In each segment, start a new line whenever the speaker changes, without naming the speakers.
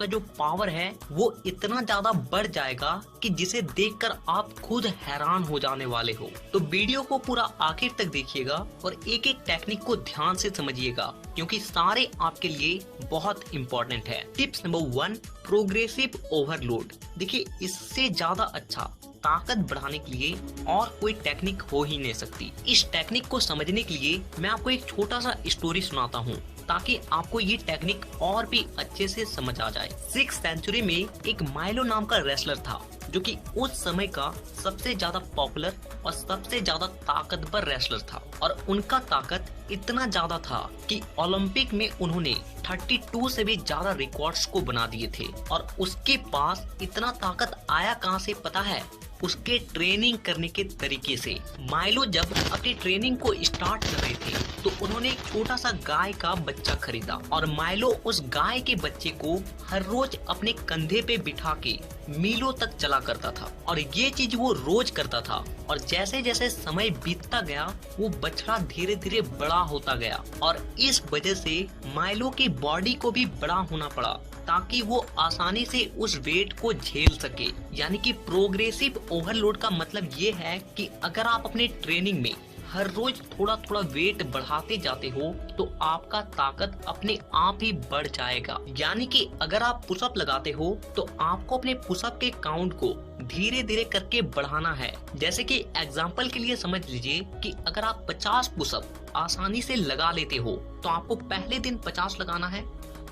आपका जो पावर है वो इतना ज्यादा बढ़ जाएगा कि जिसे देखकर आप खुद हैरान हो जाने वाले हो। तो वीडियो को पूरा आखिर तक देखिएगा और एक एक टेक्निक को ध्यान से समझिएगा, क्योंकि सारे आपके लिए बहुत इंपॉर्टेंट है। Tips number 1, progressive overload. देखिए, इससे ज्यादा अच्छा ताकत बढ़ाने के लिए और कोई टेक्निक हो ही नहीं सकती। इस टेक्निक को समझने के लिए मैं आपको एक छोटा सा स्टोरी सुनाता हूँ, ताकि आपको ये टेक्निक और भी अच्छे से समझ आ जाए। 6th सेंचुरी में एक माइलो नाम का रेसलर था, जो कि उस समय का सबसे ज्यादा पॉपुलर और सबसे ज्यादा ताकतवर रेसलर था। और उनका ताकत इतना ज्यादा था कि ओलंपिक में उन्होंने 32 से भी ज्यादा रिकॉर्ड्स को बना दिए थे। और उसके पास इतना ताकत आया कहाँ से पता है? उसके ट्रेनिंग करने के तरीके से। माइलो जब अपनी ट्रेनिंग को स्टार्ट कर रहे थे तो उन्होंने एक छोटा सा गाय का बच्चा खरीदा और माइलो उस गाय के बच्चे को हर रोज अपने कंधे पे बिठा के मीलों तक चला करता था। और ये चीज वो रोज करता था। और जैसे जैसे समय बीतता गया वो बछड़ा धीरे धीरे बड़ा होता गया और इस वजह से माइलो की बॉडी को भी बड़ा होना पड़ा, ताकि वो आसानी से उस वेट को झेल सके। यानी कि प्रोग्रेसिव ओवरलोड का मतलब ये है कि अगर आप अपने ट्रेनिंग में हर रोज थोड़ा थोड़ा वेट बढ़ाते जाते हो तो आपका ताकत अपने आप ही बढ़ जाएगा। यानी कि अगर आप पुशअप लगाते हो तो आपको अपने पुशअप के काउंट को धीरे धीरे करके बढ़ाना है। जैसे कि एग्जांपल के लिए समझ लीजिए कि अगर आप 50 पुशअप आसानी से लगा लेते हो तो आपको पहले दिन 50 लगाना है,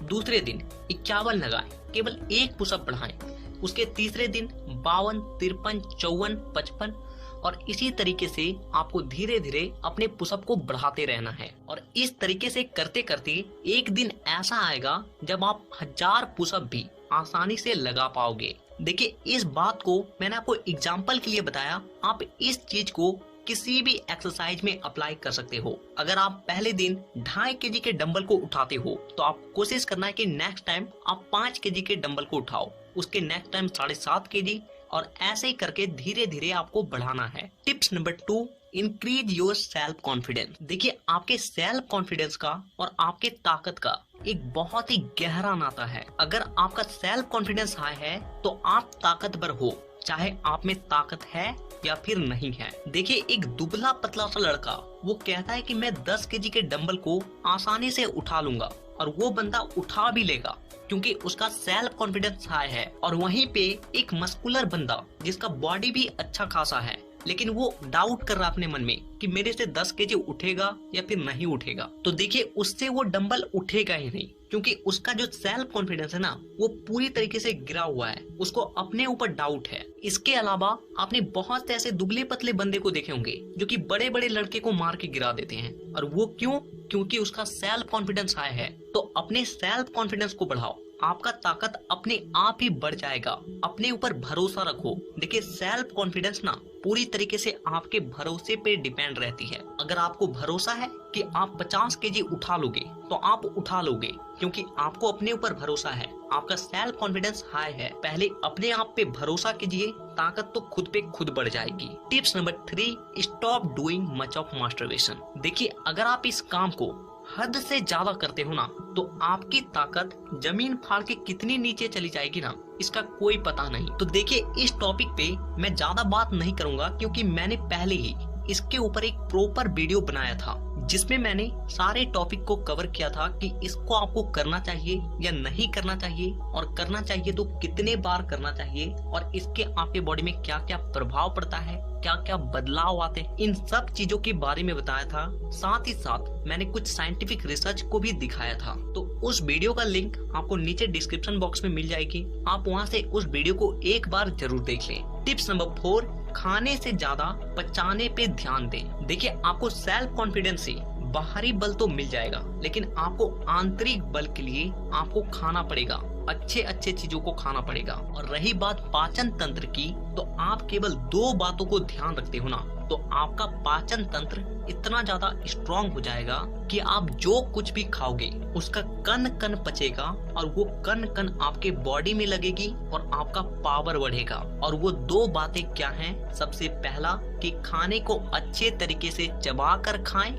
दूसरे दिन 51 लगाएं, केवल एक पुशअप बढ़ाएं, उसके तीसरे दिन 52, 53, 54, 55 और इसी तरीके से आपको धीरे धीरे अपने पुशअप को बढ़ाते रहना है। और इस तरीके से करते करते एक दिन ऐसा आएगा जब आप 1000 पुशअप भी आसानी से लगा पाओगे। देखिए, इस बात को मैंने आपको एग्जाम्पल के लिए बताया। आप इस चीज को किसी भी एक्सरसाइज में अप्लाई कर सकते हो। अगर आप पहले दिन 2.5 kg के डंबल को उठाते हो तो आप कोशिश करना है कि नेक्स्ट टाइम आप 5 kg के डंबल को उठाओ, उसके नेक्स्ट टाइम 7.5 kg और ऐसे ही करके धीरे धीरे आपको बढ़ाना है। Tips number 2, increase your self confidence. देखिए, आपके सेल्फ कॉन्फिडेंस का और आपके ताकत का एक बहुत ही गहरा नाता है। अगर आपका सेल्फ कॉन्फिडेंस हाई है तो आप ताकतवर हो, चाहे आप में ताकत है या फिर नहीं है। देखिए, एक दुबला पतला सा लड़का वो कहता है कि मैं 10 kg के डंबल को आसानी से उठा लूंगा, और वो बंदा उठा भी लेगा क्योंकि उसका सेल्फ कॉन्फिडेंस हाई है। और वहीं पे एक मस्कुलर बंदा जिसका बॉडी भी अच्छा खासा है, लेकिन वो डाउट कर रहा अपने मन में कि मेरे से 10 kg उठेगा या फिर नहीं उठेगा, तो देखिए उससे वो डंबल उठेगा ही नहीं, क्योंकि उसका जो सेल्फ कॉन्फिडेंस है ना वो पूरी तरीके से गिरा हुआ है, उसको अपने ऊपर डाउट है। इसके अलावा आपने बहुत से ऐसे दुबले पतले बंदे को देखे होंगे जो कि बड़े बड़े लड़के को मार के गिरा देते हैं, और वो क्यों? क्योंकि उसका सेल्फ कॉन्फिडेंस हाई है। तो अपने सेल्फ कॉन्फिडेंस को बढ़ाओ, आपका ताकत अपने आप ही बढ़ जाएगा। अपने ऊपर भरोसा रखो। देखिए, सेल्फ कॉन्फिडेंस ना पूरी तरीके से आपके भरोसे पे डिपेंड रहती है। अगर आपको भरोसा है कि आप 50 kg उठा लोगे तो आप उठा लोगे, क्योंकि आपको अपने ऊपर भरोसा है, आपका सेल्फ कॉन्फिडेंस हाई है। पहले अपने आप पे भरोसा कीजिए, ताकत तो खुद पे खुद बढ़ जाएगी। Tips number 3, stop doing much of masturbation. देखिए, अगर आप इस काम को हद से ज्यादा करते हो ना तो आपकी ताकत जमीन फाड़ के कितनी नीचे चली जाएगी ना, इसका कोई पता नहीं। तो देखिए, इस टॉपिक पे मैं ज्यादा बात नहीं करूंगा, क्योंकि मैंने पहले ही इसके ऊपर एक प्रॉपर वीडियो बनाया था जिसमें मैंने सारे टॉपिक को कवर किया था कि इसको आपको करना चाहिए या नहीं करना चाहिए, और करना चाहिए तो कितने बार करना चाहिए, और इसके आपके बॉडी में क्या क्या प्रभाव पड़ता है, क्या क्या बदलाव आते हैं, इन सब चीजों के बारे में बताया था। साथ ही साथ मैंने कुछ साइंटिफिक रिसर्च को भी दिखाया था। तो उस वीडियो का लिंक आपको नीचे डिस्क्रिप्शन बॉक्स में मिल जाएगी, आप वहां से उस वीडियो को एक बार जरूर देख लें। टिप्स नंबर 4, खाने से ज्यादा पचाने पे ध्यान दें। देखिए, आपको सेल्फ कॉन्फिडेंस से बाहरी बल तो मिल जाएगा, लेकिन आपको आंतरिक बल के लिए आपको खाना पड़ेगा, अच्छे अच्छे चीजों को खाना पड़ेगा। और रही बात पाचन तंत्र की, तो आप केवल 2 बातों को ध्यान रखते हो ना, तो आपका पाचन तंत्र इतना ज्यादा स्ट्रॉन्ग हो जाएगा कि आप जो कुछ भी खाओगे उसका कण कण पचेगा, और वो कण कण आपके बॉडी में लगेगी और आपका पावर बढ़ेगा। और वो 2 बातें क्या हैं? सबसे पहला कि खाने को अच्छे तरीके से चबा कर खाएं,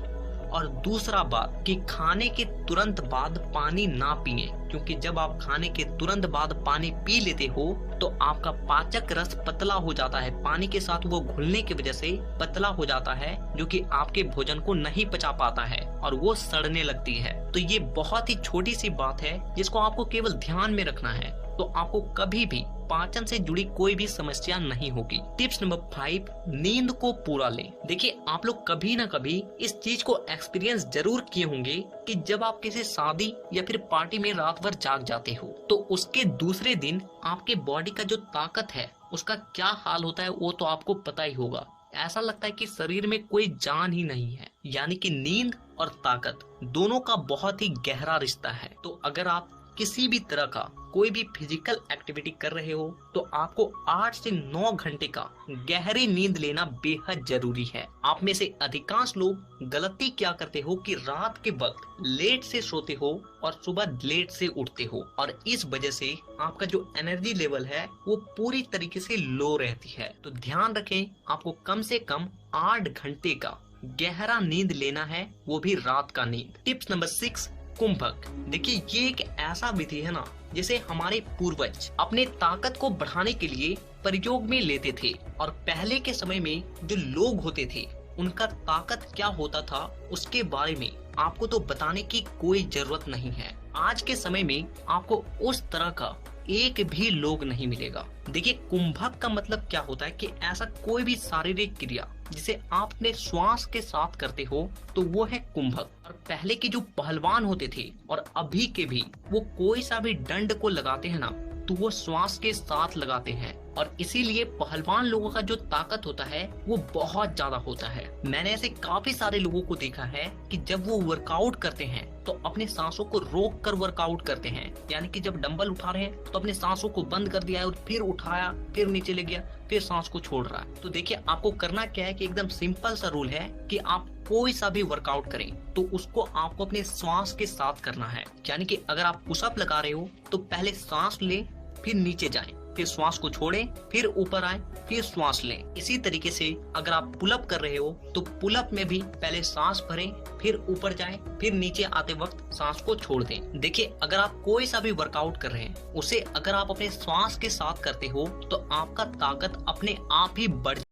और दूसरा बात कि खाने के तुरंत बाद पानी ना पिए, क्योंकि जब आप खाने के तुरंत बाद पानी पी लेते हो तो आपका पाचक रस पतला हो जाता है, पानी के साथ वो घुलने की वजह से पतला हो जाता है, जो कि आपके भोजन को नहीं पचा पाता है और वो सड़ने लगती है। तो ये बहुत ही छोटी सी बात है जिसको आपको केवल ध्यान में रखना है, तो आपको कभी भी पाचन से जुड़ी कोई भी समस्या नहीं होगी। टिप्स नंबर 5, नींद को पूरा लें। देखिए, आप लोग कभी ना कभी इस चीज को एक्सपीरियंस जरूर किए होंगे कि जब आप किसी शादी या फिर पार्टी में रात भर जाग जाते हो तो उसके दूसरे दिन आपके बॉडी का जो ताकत है उसका क्या हाल होता है वो तो आपको पता ही होगा। ऐसा लगता है कि शरीर में कोई जान ही नहीं है। यानी कि नींद और ताकत दोनों का बहुत ही गहरा रिश्ता है। तो अगर आप किसी भी तरह का कोई भी फिजिकल एक्टिविटी कर रहे हो तो आपको 8 से 9 घंटे का गहरी नींद लेना बेहद जरूरी है। आप में से अधिकांश लोग गलती क्या करते हो कि रात के वक्त लेट से सोते हो और सुबह लेट से उठते हो, और इस वजह से आपका जो एनर्जी लेवल है वो पूरी तरीके से लो रहती है। तो ध्यान रखें, आपको कम से कम 8 घंटे का गहरा नींद लेना है, वो भी रात का नींद। Tips number 6, कुंभक। देखिए, ये एक ऐसा विधि है ना जिसे हमारे पूर्वज अपने ताकत को बढ़ाने के लिए प्रयोग में लेते थे, और पहले के समय में जो लोग होते थे उनका ताकत क्या होता था उसके बारे में आपको तो बताने की कोई जरूरत नहीं है। आज के समय में आपको उस तरह का एक भी लोग नहीं मिलेगा। देखिए, कुंभक का मतलब क्या होता है कि ऐसा कोई भी शारीरिक क्रिया जिसे आप अपने श्वास के साथ करते हो तो वो है कुंभक। और पहले के जो पहलवान होते थे और अभी के भी, वो कोई सा भी दंड को लगाते हैं ना तो वो श्वास के साथ लगाते हैं, और इसीलिए पहलवान लोगों का जो ताकत होता है वो बहुत ज्यादा होता है। मैंने ऐसे काफी सारे लोगों को देखा है कि जब वो वर्कआउट करते हैं तो अपने सांसों को रोक कर वर्कआउट करते हैं। यानी कि जब डंबल उठा रहे हैं तो अपने सांसों को बंद कर दिया है और फिर उठाया, फिर नीचे ले गया, फिर सांस को छोड़ रहा है। तो देखिए, आपको करना क्या है कि एकदम सिंपल सा रूल है कि आप कोई सा भी वर्कआउट करें तो उसको आपको अपने श्वास के साथ करना है। यानी कि अगर आप पुशअप लगा रहे हो तो पहले सांस लें, फिर नीचे जाएं, फिर श्वास को छोड़ें, फिर ऊपर आए, फिर श्वास लें। इसी तरीके से अगर आप पुलअप कर रहे हो तो पुलअप में भी पहले सांस भरें, फिर ऊपर जाएं, फिर नीचे आते वक्त सांस को छोड़ दें। देखिए, अगर आप कोई सा भी वर्कआउट कर रहे हैं उसे अगर आप अपने श्वास के साथ करते हो तो आपका ताकत अपने आप ही बढ़